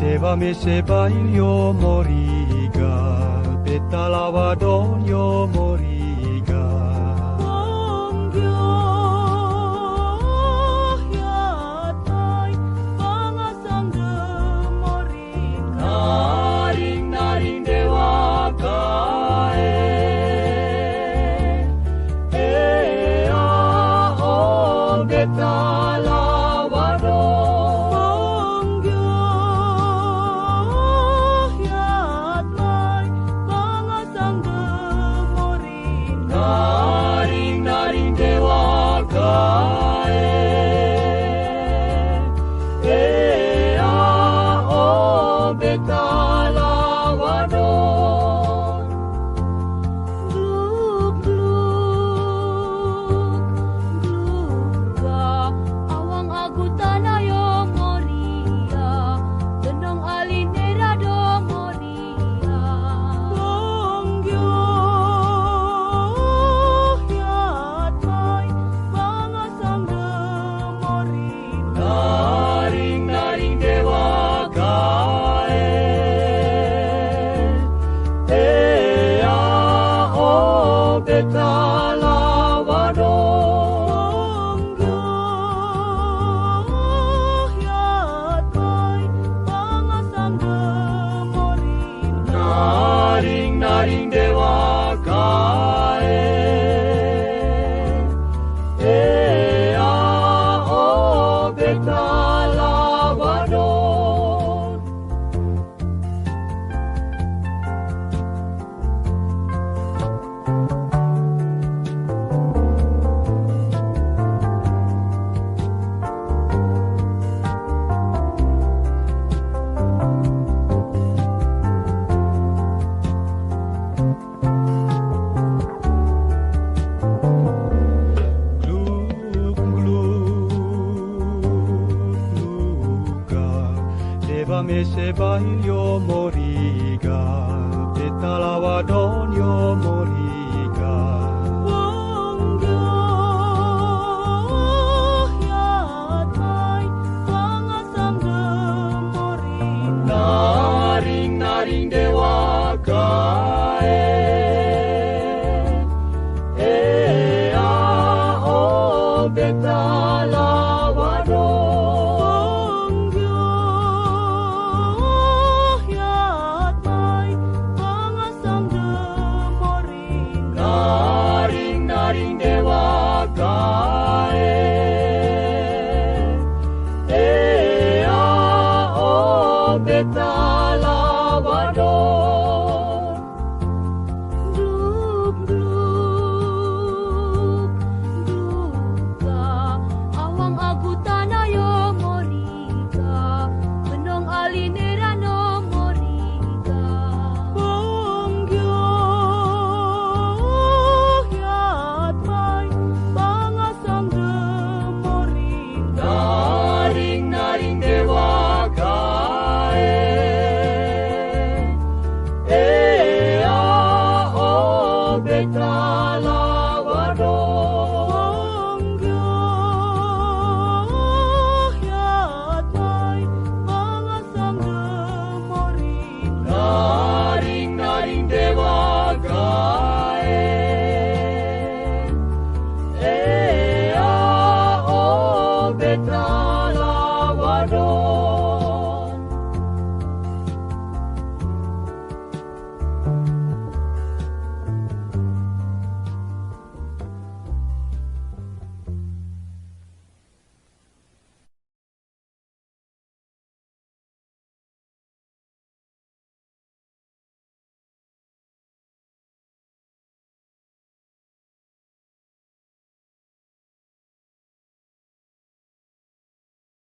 Deva me seba ilio moriga, betalava donio moriga. Bongyo yatai pangasangge moriga. Naring naring dewa kae, o betalava donio. Naring dewa kae, o betalava donio. Deva me seba ilio moriga, betalava donio moriga. Bongyo yatai pangasangge moriga. Naring naring dewa kae, o betalava donio. Naring dewa kae, o betalava donio.